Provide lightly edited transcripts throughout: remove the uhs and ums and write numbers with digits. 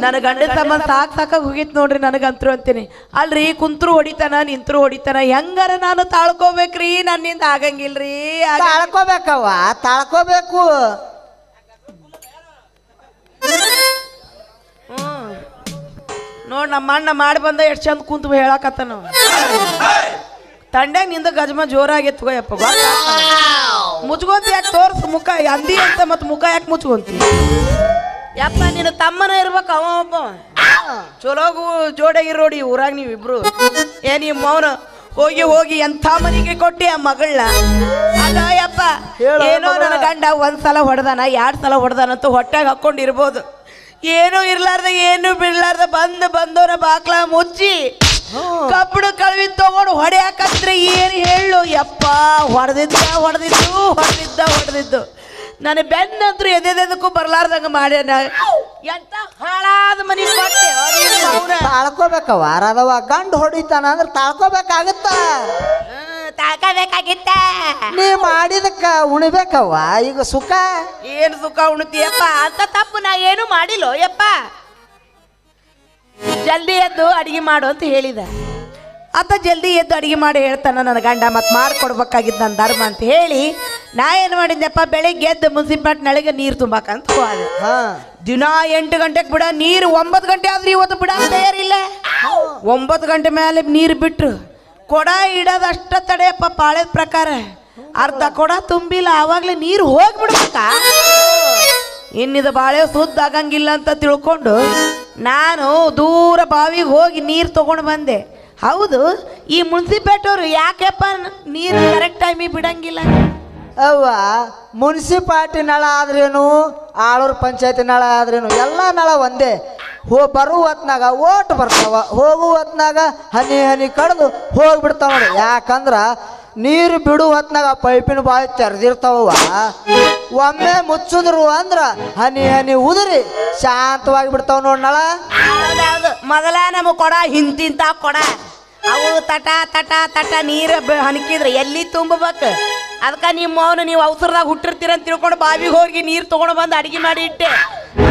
ನನ್ನ ಗಂಡನ ಸಂಬಂಧ ಸಾಕಾಗಿ ಹೋಗಿತ್ ನೋಡ್ರಿ ನನಗಂತರು ಅಂತೀನಿ. ಅಲ್ರಿ ಕುಂತ್ರು ಹೊಡಿತಾನ ನಿಂತ್ರು ಹೊಡಿತಾನ, ಹೆಂಗಾರ ನಾನು ತಾಳ್ಕೋಬೇಕ್ರಿ, ನನ್ನಿಂದ ಆಗಂಗಿಲ್ರಿ. ತಾಳ್ಕೋಬೇಕವ್ವ, ತಾಳ್ಕೋಬೇಕು. ನೋಡ್ ನಮ್ಮ ಅಣ್ಣ ಮಾಡಿ ಬಂದ ಎಷ್ಟು ಚಂದ ಕುಂತು ಹೇಳಕತ್ತ ನಾವು ತಂಡ್ಯಾಗ ನಿಂದ ಗಜಮ ಜೋರಾಗಿತ್ತು ಯಪ್ಪ. ಮುಚ್ಕೊಂತ ಯಾಕೆ ತೋರ್ಸ್ ಮುಖ ಅಂದಿ ಅಂತ ಮತ್ ಮುಖ ಯಾಕೆ ಮುಚ್ಕೊಂತಿ ಯಪ್ಪ? ನಿನ್ನ ತಮ್ಮನ ಇರ್ಬೇಕ ಅವ ಒಬ್ಬ ಚಲೋಗು ಜೋಡಾಗಿರೋಡಿ ಊರಾಗ ನೀವಿಬ್ರು. ನಿಮ್ಮ ಮೌನ ಹೋಗಿ ಹೋಗಿ ಎಂಥ ಮನೆಗೆ ಕೊಟ್ಟಿ ಆ ಮಗಳನ್ನ. ಅಲ್ಲ ಯಪ್ಪ, ಏನೋ ನನ್ನ ಗಂಡ ಒಂದ್ಸಲ ಹೊಡೆದಾನ 2 ಸಲ ಹೊಡೆದಾನಂತ ಹೊಟ್ಟಾಗ ಹಾಕೊಂಡಿರ್ಬೋದು. ಏನೂ ಇರ್ಲಾರ್ದ ಏನು ಬಿಡ್ಲಾರ್ದ ಬಂದವನ ಬಾಕ್ಲ ಮುಚ್ಚಿ ಕಬ್ಬಣ ಕಳವಿ ತಗೊಂಡು ಹೊಡೆಯಾಕಂದ್ರೆ ಏನು ಹೇಳು ಯಪ್ಪ. ಹೊಡೆದಿದ್ದು ನನ್ನ ಬೆನ್ನಂತ್ರು ಎದೆದಕ್ಕೂ ಬರ್ಲಾರ್ದಂಗ ಮಾಡ್ಯಾನ. ಎಂತ ಹಾಳಾದ ಮನೆ ಕೊಟ್ಟೆ. ತಾಳ್ಕೋಬೇಕವ್ವ, ರಾಧವ್ವ. ಗಂಡು ಹೊಡಿತಾನ ಅಂದ್ರೆ ತಾಳ್ಕೋಬೇಕಾಗತ್ತ, ತಾಳ್ಕೋಬೇಕಾಗಿತ್ತ. ನೀ ಮಾಡಿದಕ್ಕ ಉಣಿಬೇಕವ್ವ. ಈಗ ಸುಖ ಏನು ಸುಖ ಉಣ್ತೀಯಪ್ಪ? ಅಂತ ತಪ್ಪು ನಾ ಏನು ಮಾಡಿಲ್ಲೋ ಯಪ್ಪ. ಜಲ್ದಿ ಎದ್ದು ಅಡಿಗೆ ಮಾಡು ಅಂತ ಹೇಳಿದ ಆತ. ಜಲ್ದಿ ಎದ್ದು ಅಡಿಗೆ ಮಾಡಿ ಹೇಳ್ತಾನ ನನ್ನ ಗಂಡ. ಮತ್ತು ಮಾಡಿಕೊಡ್ಬೇಕಾಗಿದ್ದು ನನ್ನ ಧರ್ಮ ಅಂತ ಹೇಳಿ ನಾ ಏನು ಮಾಡಿದ್ನಪ್ಪ, ಬೆಳಿಗ್ಗೆ ಎದ್ದು ಮುನ್ಸಿಪಾಲ್ಟಿನೊಳಗೆ ನೀರು ತುಂಬಾಕಂತ ಹೋದೆ. ದಿನ 8 ಗಂಟೆಗೆ ಬಿಡ ನೀರು, 9 ಗಂಟೆ ಆದ್ರೆ ಇವತ್ತು ಬಿಡ ತಯಾರಿಲ್ಲ. 9 ಗಂಟೆ ಮೇಲೆ ನೀರು ಬಿಟ್ರು ಕೊಡ ಇಡೋದು ಅಷ್ಟ ತಡೆಯಪ್ಪ. ಪಾಳೆದ ಪ್ರಕಾರ ಅರ್ಧ ಕೊಡ ತುಂಬಿಲ್ಲ, ಆವಾಗಲೇ ನೀರು ಹೋಗ್ಬಿಡ್ಬೇಕಾ? ಇನ್ನಿದು ಬಾಳೆ ಸುದ್ದ ಆಗಂಗಿಲ್ಲ ಅಂತ ತಿಳ್ಕೊಂಡು ನಾನು ದೂರ ಬಾವಿಗೆ ಹೋಗಿ ನೀರು ತಗೊಂಡು ಬಂದೆ. ಹೌದು, ಈ ಮುನ್ಸಿಪಾಲ್ಟಿಯವರು ಯಾಕೆಪ್ಪ ನೀರು ಕರೆಕ್ಟ್ ಟೈಮಿಗೆ ಬಿಡಂಗಿಲ್ಲ? ಅವ್ವ, ಮುನ್ಸಿಪಾಲ್ಟಿ ನಳ ಆದ್ರೇನು, ಆಳೂರು ಪಂಚಾಯತಿ ನಳ ಆದ್ರೇನು, ಎಲ್ಲ ನಳ ಒಂದೇ. ಬರುವ ಹೊತ್ನಾಗ ಓಟ್ ಬರ್ತಾವ, ಹೋಗುವ ಹೊತ್ನಾಗ ಹನಿ ಹನಿ ಕಡ್ದು ಹೋಗ್ಬಿಡ್ತಾವ ನೋಡಿ. ಯಾಕಂದ್ರೆ ನೀರು ಬಿಡು ಹೊತ್ನಾಗ ಪೈಪಿನ ಬಾಯಿ ತೆರೆದಿರ್ತಾವ. ಒಮ್ಮೆ ಮುಚ್ಚಿದ್ರು ಅಂದ್ರ ಹನಿ ಹನಿ ಉದುರಿ ಶಾಂತವಾಗಿ ಬಿಡ್ತಾವ ನೋಡಿ ನಳ. ಮೊದಲ ನಮ್ಮ ಕೊಡ ಹಿಂತಿಂತ ಕೊಡ ಅವು ತಟ ತಟ ತಟ ನೀರು ಹನಿಕಿದ್ರೆ ಎಲ್ಲಿ ತುಂಬಬೇಕು? ಅದಕ್ಕೆ ನಿಮ್ಮ ಮೌನ ನೀವು ಅವಸರದಾಗ ಹುಟ್ಟಿರ್ತೀರ ಅಂತ ತಿಳ್ಕೊಂಡು ಬಾವಿಗೆ ಹೋಗಿ ನೀರು ತೊಗೊಂಡು ಬಂದು ಅಡಿಗೆ ಮಾಡಿ ಇಟ್ಟೆ.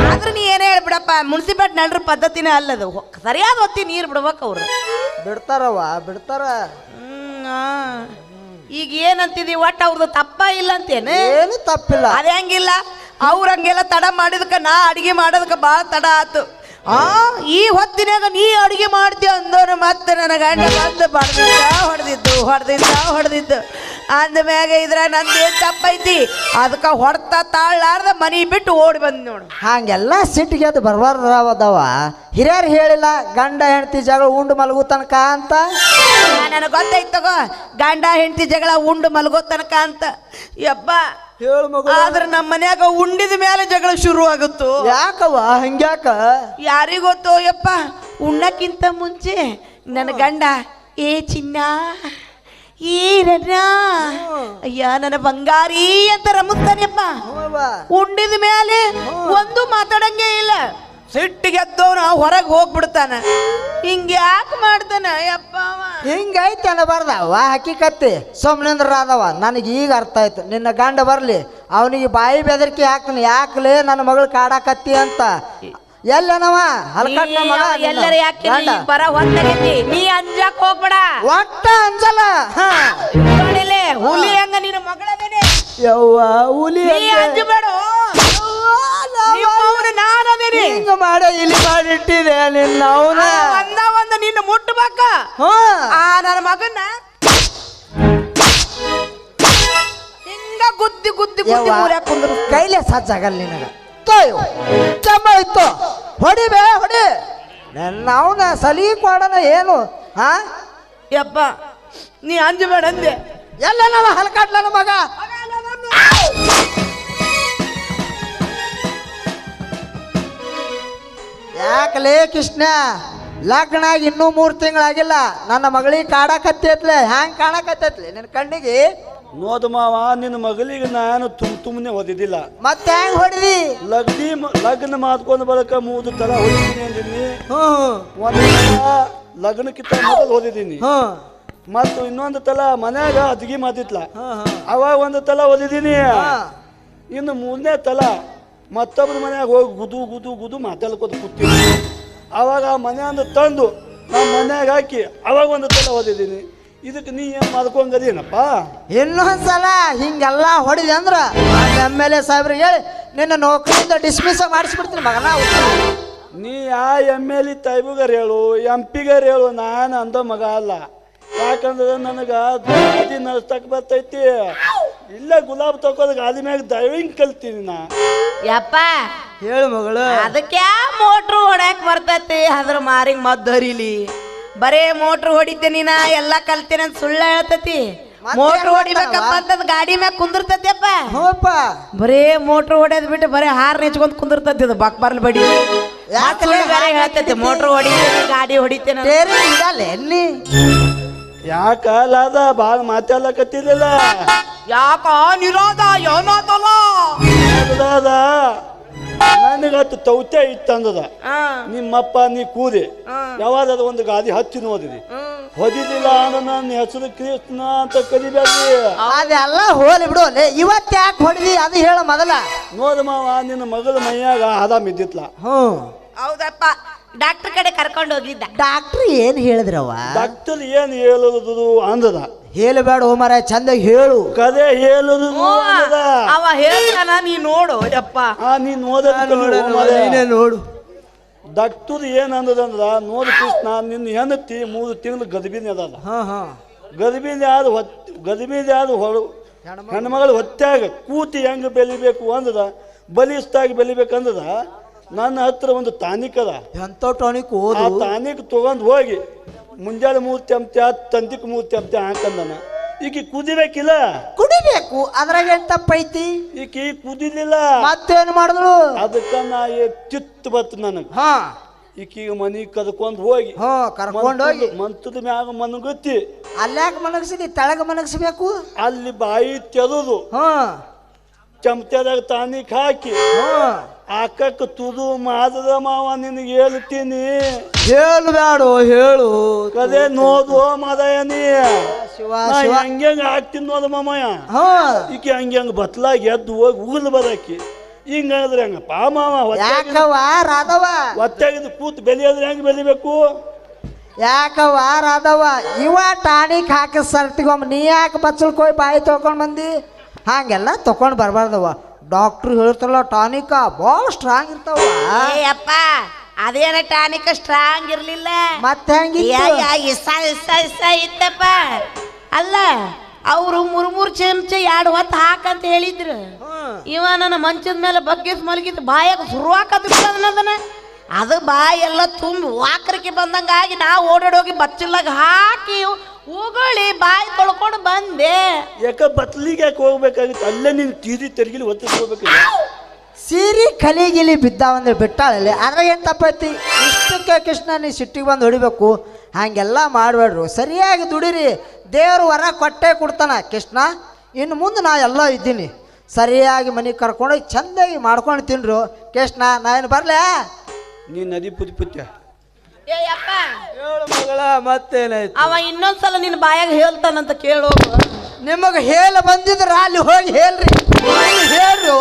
ಆದ್ರೆ ನೀ ಏನೇ ಹೇಳ್ಬಿಡಪ್ಪ, ಮುನ್ಸಿಪಾಲ್ಟಿ ನಡ್ರ ಪದ್ಧತಿನೇ ಅಲ್ಲದು. ಸರಿಯಾದ ಹೊತ್ತಿ ನೀರು ಬಿಡ್ಬೇಕು ಅವ್ರು. ಬಿಡ್ತಾರವ್ವ, ಬಿಡ್ತಾರ. ಈಗ ಏನಂತಿದಿ, ಒಟ್ಟು ಅವ್ರದ್ದು ತಪ್ಪ ಇಲ್ಲ ಅಂತೇನು? ಏನು ತಪ್ಪಿಲ್ಲ. ಅದೇ ಹಂಗಿಲ್ಲ, ಅವ್ರ ಹಂಗೆಲ್ಲ ತಡ ಮಾಡಿದಕ್ಕೆ ನಾ ಅಡಿಗೆ ಮಾಡೋದಕ್ಕೆ ಭಾಳ ತಡ ಆತು. ಈ ಹೊತ್ತಿನಾಗ ನೀ ಅಡಿಗೆ ಮಾಡ್ತೀವಿ ಅಂದೋನು ಮತ್ತೆ ನನ್ನ ಗಂಡ ಬಂದು ಹೊಡೆದಿದ್ದು ಅಂದ ಮ್ಯಾಗ ಇದ್ರ ನಂದೇನು ತಪ್ಪೈತಿ? ಅದಕ್ಕೆ ಹೊಡ್ತಾ ತಾಳ್ಲಾರ್ದ ಮನಿ ಬಿಟ್ಟು ಓಡಿ ಬಂದ್ ನೋಡು. ಹಂಗೆಲ್ಲ ಸಿಟ್ಟಿಗೆ ಅದು ಬರ್ಬಾರ್ದವ. ಹಿರಿಯರು ಹೇಳಿಲ್ಲ ಗಂಡ ಹೆಂಡತಿ ಜಗಳ ಉಂಡು ಮಲಗೋ ತನಕ ಅಂತ. ನನಗೆ ಗೊತ್ತೈತ್ ತಗೋ, ಗಂಡ ಹೆಂಡತಿ ಜಗಳ ಉಂಡು ಮಲಗೋ ತನಕ ಅಂತ. ಯಬ್ಬ ಆದ್ರೆ ನಮ್ಮ ಮನ್ಯಾಗ ಉಂಡಿದ ಮೇಲೆ ಜಗಳ ಶುರು ಆಗುತ್ತೋ. ಯಾಕವ್ವ ಹಂಗ್ಯಾಕ? ಯಾರಿಗೊತ್ತೋ ಯಪ್ಪ. ಉಣ್ಣಕ್ಕಿಂತ ಮುಂಚೆ ನನ್ನ ಗಂಡ ಏ ಚಿನ್ನ ಏನನ್ನ ಅಯ್ಯ ನನ್ನ ಬಂಗಾರಿ ಅಂತ ರಮಿಸ್ತಾನೆಪ್ಪ. ಉಂಡಿದ ಮೇಲೆ ಒಂದು ಮಾತಾಡಂಗೆ ಇಲ್ಲ. ಸಿಟ್ಟಿಗೆದ್ದವನ ಹೊರಗೆ ಹೋಗ್ಬಿಡ್ತಾನ. ಹಿಂಗ ಯಾಕೆ ಮಾಡ್ತಾನ ಯಪ್ಪ? ಹಿಂಗೈತೆ ಅನ್ನಬಾರ್ದವ್ವ ಹಕ್ಕಿಕತ್ತಿ. ಸೋಮನೇಂದ್ರ ರಾಧವ, ನನಗೆ ಈಗ ಅರ್ಥ ಆಯ್ತು. ನಿನ್ನ ಗಂಡ ಬರ್ಲಿ, ಅವನಿಗೆ ಬಾಯಿ ಬೆದರಿಕೆ ಹಾಕ್ತಾನೆ. ಯಾಕಲೇ ನನ್ನ ಮಗಳು ಕಾಡಾಕತ್ತಿ ಅಂತ. ಎಲ್ಲನವ ಹಲ್ಕಟ್ಟ ಮಗ ಎಲ್ಲರ ಯಾಕೆ ಬರ ಹೊತ್ತಾಗೈತಿ. ನೀ ಅಂಜಾಕ್ ಹೋಗ್ಬೇಡ, ಒಟ್ಟ ಅಂಜಲ್ಲ. ನೋಡಿಲೆ ಹುಲಿ ಹಂಗ ನಿನ್ನ ಮಗಳದೇನೆ. ಯವ್ವ ಹುಲಿ ಅಂಜಬೇಡ, ಹಿಂಗ ಮಾಡ ಇಲ್ಲಿ ಮಾಡಿಟ್ಟಿದೆ ನಿನ್ನ. ಅವನ ಒಂದ ನಿನ್ನ ಮುಟ್ಟಬೇಕ. ನನ್ನ ಮಗನ್ನ ಹಿಂಗ ಗುದ್ದಿ ಗುದ್ದಿ ಗುದ್ದಿ ಊರ್ಯಾಕ ಕುಂದ್ರು ಕೈಲೇ ಸಜ್ಜಾಗಲ್ಲ ನಿನಗ. ತೋಯ್ ಚಮ್ಮ ಇತ್ತು ಹೊಡಿಬೇ ಹೊಡಿ. ನನ್ನ ಅವನ ಸಲಿ ಕೊಡನ ಏನು? ಯಪ್ಪ ನೀ ಅಂಜಬೇಡ ಅಂದೆ. ಎಲ್ಲ ನಾವು ಹಲ್ಕಾಟ್ಲ ಮಗ. ಯಾಕಲೇ ಕೃಷ್ಣ, ಲಗ್ನ ಇನ್ನೂ 3 ತಿಂಗಳಾಗಿಲ್ಲ, ನನ್ನ ಮಗಳಿಗೆ ಕಾಡಕತ್ತೈತ್ಲೆ. ಹ್ಯಾಂಗ ಕಾಣಕತ್ತೈತ್ಲೆ ನಿನ್ನ ಕಣ್ಣಿಗೆ? ನೋದು ಮಾವ, ನಿನ್ನ ಮಗಳಿಗೆ ನಾನು ತುಮ್ನೆ ಓದಿದ್ದಿಲ್ಲ. ಮತ್ತೆ ಹೆಂಗ್ ಹೊಡಿದಿ? ಲಗ್ನ ಮಾತ್ಕೊಂಡು ಬರಕ 3 ತರ ಹೊಡಿತೀನಿ ಅಂದಿನಿ. ಒಂದು ಲಗ್ನಕ್ಕಿಂತ ಮೊದಲು ಓದಿದ್ದೀನಿ. ಮತ್ತು ಇನ್ನೊಂದು ತಲ ಮನ್ಯಾಗ ಅದ್ಗಿ ಮಾತಿತ್ಲ, ಅವಾಗ ಒಂದು ತಲ ಓದಿದ್ದೀನಿ. ಇನ್ನು 3ನೇ ತಲ ಮತ್ತೊಬ್ಬರ ಮನ್ಯಾಗ ಹೋಗಿ ಗುದು ಗುದು ಗುದು ಮಾತಾಡ್ಕೋತ ಕೂತೀನಿ. ಅವಾಗ ಆ ಮನೆಯಿಂದ ತಂದು ನಮ್ಮ ಮನ್ಯಾಗ ಹಾಕಿ ಅವಾಗ ಒಂದು ತಲೆ ಓದಿದ್ದೀನಿ. ಇದಕ್ಕೆ ನೀ ಏನು ಮಾಡ್ಕೊಂಗದೇನಪ್ಪ? ಇನ್ನೊಂದ್ಸಲ ಹಿಂಗೆಲ್ಲ ಹೊಡಿದೆ ಅಂದ್ರೆ MLA ಸಾಹೇಬ್ರಿಗೆ ಹೇಳಿ ನಿನ್ನ ನೌಕರಿಯಿಂದ ಡಿಸ್ಮಿಸ್ ಮಾಡಿಸ್ಬಿಡ್ತೀನಿ ಮಗನ. ನೀ ಆ MLA ತಾಯಿಗಾರ ಹೇಳು, MP ಗಾರ ಹೇಳು, ನಾನು ಅಂದ ಮಗ ಅಲ್ಲ. ಯಾಕಂದ್ರೆ ನನಗೆ ಗಾದಿ ನಡ್ಸಕ್ ಬರ್ತೈತಿ. ಇಲ್ಲ ಗುಲಾಬ್ ತಗೋದ ಗಾದಿ ಮ್ಯಾಗ ಡ್ರೈವಿಂಗ್ ಕಲ್ತೀನಿ ನಾ. ಯಪ್ಪ ಹೇಳು ಮಗಳು. ಅದಕ್ಕೆ ಮೋಟ್ರು ಹೊಡ್ಯಾಕ್ ಬರ್ತೈತಿ, ಅದ್ರ ಮಾರಿಗೆ ಮದ್ದು ಹರಿಲಿ. ಬರೇ ಮೋಟ್ರು ಹೊಡಿತೆ ನೀನ ಎಲ್ಲ ಕಲ್ತೇನೆ ಅಂತ ಸುಳ್ಳ ಹೇಳ್ತತಿ. ಮೋಟ್ರು ಹೊಡಿಬೇಕಪ್ಪ ಅಂತಂದ್ ಗಾಡಿ ಮ್ಯಾಗ ಕುಂದಿರ್ತತಿಯಪ್ಪ. ಹೋಪ ಬರೇ ಮೋಟ್ರು ಹೊಡೆದ್ ಬಿಟ್ಟು ಬರೇ ಹಾರ್ ನೆಚ್ಕೊಂಡ್ ಕುಂದಿರ್ತತಿ. ಅದು ಬಾಕ್ಬಾರ್ಲ್ ಬಡಿ ಬೇರೆ ಹೇಳ್ತೈತಿ. ಮೋಟ್ರು ಹೊಡಿತೇನೆ ಗಾಡಿ ಹೊಡಿತೇನೆ. ಇಡಲ್ಲ ಎಲ್ಲಿ ಯಾಕಲ್ಲ ಭಾಳ ಮಾತಾಡ್ಲಕತ್ತಿಲ್ಲ. ಯಾಕ ನಿರೋಧ ಏನಾತಲ್ಲ ನನಗತ್ತು ತೌತೆ ಇತ್ತಂದದ. ನಿಮ್ಮಪ್ಪ ನೀ ಕೂದಿ ಯಾವಾಗ ಒಂದು ಗಾದಿ ಹಚ್ಚಿ ನೋದಿದಿ ಹೊದಿಲಿಲ್ಲ ಅಂದ್ರೆ ನನ್ನ ಹೆಸರು ಕೃಷ್ಣ ಅಂತ ಕರಿಬೇಡಿ. ಅದೆಲ್ಲ ಹೋಲಿ ಬಿಡು. ಇವತ್ತು ಯಾಕೆ ಹೊಡಿದಿ ಅದು ಹೇಳ ಮೊದಲ. ನೋದ ಮಾವ, ನಿನ್ನ ಮಗಳ ಮೈಯಾಗ ಹದ ಮಿದ್ದಿತ್ಲ. ಹೌದಪ್ಪ, ಡಾಕ್ಟರ್ ಕಡೆ ಕರ್ಕೊಂಡು ಹೋಗಿದ್ದ. ಡಾಕ್ಟ್ರ್ ಏನ್ ಹೇಳಿದ್ರವ? ಡಾಕ್ಟರ್ ಏನ್ ಹೇಳುದು ಅಂದದ. ಹೇಳಬೇಡ ಮರ, ಚಂದಾಗಿ ಹೇಳು. ಕದೆ ಹೇಳುದು ಅಂದದ. ಅವ ಹೇಳ್ತಾನ, ನೀ ನೋಡು ಯಪ್ಪ. ನೀನ್ ಓದ ನೋಡು. ಡಾಕ್ಟರ್ ಏನ್ ಅಂದದಂದ್ರ, ನೋಡು ಕೃಷ್ಣ, ನಿನ್ನ ಹೆಂಡತಿ 3 ತಿಂಗಳು ಗದಬಿನಿ ಅದಲ್ಲ. ಗದಬಿನಿ ಆದ ಹೆಣ್ಮಗಳು ಹೊತ್ಯಾಗ ಕೂತಿ ಹೆಂಗ್ ಬೆಳಿಬೇಕು ಅಂದದ, ಬಲಿಷ್ಠಾಗಿ ಬೆಳಿಬೇಕಂದದ. ನನ್ನ ಹತ್ರ ಒಂದು ಟಾನಿಕ್ ಅದ. ಎಂತ ಟಾನಿಕ್? ಆ ಟಾನಿಕ್ ತಗೊಂಡ್ ಹೋಗಿ ಮುಂಜಾನೆ 3 ಚಮಚ ತಂತಿಕ್ 3 ಚಮಚ ಹಾಕಂದನ. ಈಕಿ ಕುದಿಬೇಕಿಲ್ಲ? ಕುಡಿಬೇಕು, ಅದ್ರಾಗ ಏನ್ ತಪ್ಪೈತಿ? ಈಕಿ ಕುದಿಲಿಲ್ಲ. ಮತ್ತೇನ್ ಮಾಡಿದ್ರು? ಅದಕ್ಕ ನಾ ಚಿತ್ತು ಬತ್ತು ನನಗ. ಈಕಿಗೆ ಮನಿ ಕದ್ಕೊಂಡ್ ಹೋಗಿ ಕರ್ಕೊಂಡ್ ಹೋಗಿ ಮಂತದ ಮ್ಯಾಗ ಮನಗತ್ತಿ. ಅಲ್ಯಾಕ ಮನಗಸಿದಿ? ತೆಳಗ ಮನಗಸಬೇಕು. ಅಲ್ಲಿ ಬಾಯಿ ತೆರೆದು ಚಮಚದಾಗ ಟಾನಿಕ್ ಹಾಕಿ ಹಾಕಕ್ ತುದು ಮಾದದ ಮಾವ. ನಿನಗೆ ಹೇಳ್ತೀನಿ, ಹೇಳು ಹೇಳು. ಕದೇ ನೋದು ಮಾದಯನಿ. ಶಿವ ಹಂಗೆ ಹಾಕ್ತೀನಿ ನೋದ ಮಾಮಯ್ಯ. ಈಕಿ ಹಂಗೆ ಬತ್ಲಾಗಿ ಎದ್ದು ಹೋಗಿ ಉಗುಲ್ ಬರಕಿ. ಹಿಂಗಾದ್ರೆ ಹೆಂಗಪ್ಪ ಮಾವ? ಒತ್ತಾಗಿದ್ದು ಕೂತ್ ಬೆಳೆಯೋದ್ರೆ ಹೆಂಗ್ ಬೆಳಿಬೇಕು? ಯಾಕವ ರಾಧವ, ಇವ ಟಾನಿಕ್ ಹಾಕಿ ಸರ್ತಿಗೊಮ್ಮ ನೀ ಯಾಕೆ ಬಚ್ಚಲ್ಕೋಯ್ ಬಾಯಿ ತೊಗೊಂಡ್ ಬಂದಿ? ಹಂಗೆಲ್ಲ ತಗೊಂಡ್ ಬರ್ಬಾರ್ದವ. ಡಾಕ್ಟ್ರು ಹೇಳ್ತಾರಲ್ಲ ಟಾನಿಕ ಭಾಳ ಸ್ಟ್ರಾಂಗ್ ಇರ್ತಾವ. ಅಪ್ಪ ಅದೇನ ಟಾನಿಕ್ ಸ್ಟ್ರಾಂಗ್ ಇರ್ಲಿಲ್ಲ. ಮತ್ತೆ ಇತ್ತಪ್ಪ. ಅಲ್ಲ, ಅವರು 3 ಚಮಚ 2 ಹೊತ್ತು ಹಾಕಂತ ಹೇಳಿದ್ರು. ಇವ ನನ್ನ ಮಂಚದ ಮೇಲೆ ಬಗ್ಗಿಸ್ ಮಲಗಿದ್ ಬಾಯಾಗ ಶುರುವಾಕದನ್ನ ಅದು ಬಾಯಿ ಎಲ್ಲ ತುಂಬಿ ವಾಕರಿಕೆ ಬಂದಂಗಾಗಿ ನಾವು ಓಡಾಡೋಗಿ ಬಚ್ಚಲಾಗ ಹಾಕಿ ಉಗುಳಿ ಬಾಯಿ ತೊಳ್ಕೊಂಡು ಬಂದೆ. ಯಾಕ ಬತ್ಲಿಗೆ ಯಾಕೆ ಹೋಗ್ಬೇಕಾಗಿತ್ತು? ಅಲ್ಲೇ ನೀನು ತೀರಿ ತೆರಿಗಿಲಿ ಒತ್ತಿಸ್ಕೋಬೇಕಿಲ್ಲ. ಸೀರೆ ಕಲಿಗಿಲಿ ಬಿದ್ದಾವಂದ್ರೆ ಬಿಟ್ಟಾಳಲ್ಲಿ, ಅದ್ರಾಗ ಏನು ತಪ್ಪೈತಿ? ಇಷ್ಟಕ್ಕೆ ಕೃಷ್ಣ ನೀ ಸಿಟ್ಟಿಗೆ ಬಂದು ಹೊಡಿಬೇಕು. ಹಾಗೆಲ್ಲ ಮಾಡಬೇಡ್ರು, ಸರಿಯಾಗಿ ದುಡಿರಿ. ದೇವರು ವರ ಕೊಟ್ಟೆ ಕೊಡ್ತಾನ ಕೃಷ್ಣ. ಇನ್ನು ಮುಂದೆ ನಾ ಎಲ್ಲ ಇದ್ದೀನಿ. ಸರಿಯಾಗಿ ಮನೆಗೆ ಕರ್ಕೊಂಡೋಗಿ ಚಂದಾಗಿ ಮಾಡ್ಕೊಂಡು ತಿನ್ರು ಕೃಷ್ಣ. ನಾ ಏನು ಬರಲೇ? ನೀ ನದಿ ಪುತ್ಯ ಹೇಳು ಮಗಳ, ಮತ್ತೇನಾಯ್ತು? ಅವ ಇನ್ನೊಂದ್ಸಲ ನಿನ್ನ ಬಾಯಾಗ ಹೇಳ್ತಾನಂತ ಕೇಳು. ನಿಮಗೆ ಹೇಳ ಬಂದಿದ್ರ ಅಲ್ಲಿ ಹೋಗಿ ಹೇಳ್ರಿ. ಹೇಳ್ರಿ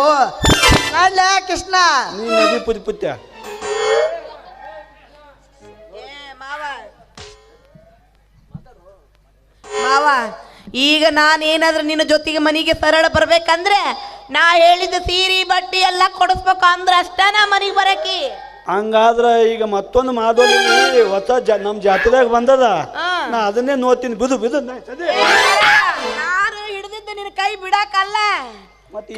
ನಾಡ್ಲ ಕೃಷ್ಣ. ನೀ ನದಿ ಪುತ್ಯ. ಮಾವ, ಈಗ ನಾನೇನಾದ್ರೂ ನಿನ್ನ ಜೊತೆಗೆ ಮನೆಗೆ ಸರಳ ಬರ್ಬೇಕಂದ್ರೆ ನಾ ಹೇಳಿದ ಸೀರೆ ಬಟ್ಟೆ ಎಲ್ಲ ಕೊಡಿಸ್ಬೇಕು ಅಂದ್ರೆ ಅಷ್ಟ ನಾ ಮನೆಗೆ ಬರಕಿ. ಹಂಗಾದ್ರ ಈಗ ಮತ್ತೊಂದು ಮಾಡೋಲಿ ಹೊಸ ನಮ್ ಜಾತ್ರೆದಾಗ ಬಂದದ. ನಾ ಅದನ್ನೇ ನೋಡ್ತೀನಿ. ಬಿದು ನಾನು ಹಿಡಿದಿದ್ದ ನಿನ್ನ ಕೈ ಬಿಡಾಕಲ್ಲ,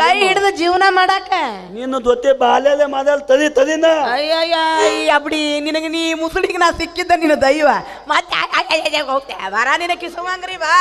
ಕೈ ಹಿಡಿದು ಜೀವನ ಮಾಡಾಕ. ನೀನು ಜೊತೆ ಬಾಲ್ಯಲ್ಲೇ ಮಾತಾಡ್ ತದಿನ. ಅಯ್ಯಯ್ಯ ಅಬ್ಡಿ, ನಿನಗೆ ನೀ ಮುಸುಡಿಗೆ ನಾ ಸಿಕ್ಕಿದ್ದ ನಿನ್ನ ದೈವ. ಮತ್ತೆ ಹೋಗ್ತೇ ಬರ ನಿನ್ನ ಕಿಸುವಂಗ್ರಿ ಬಾ.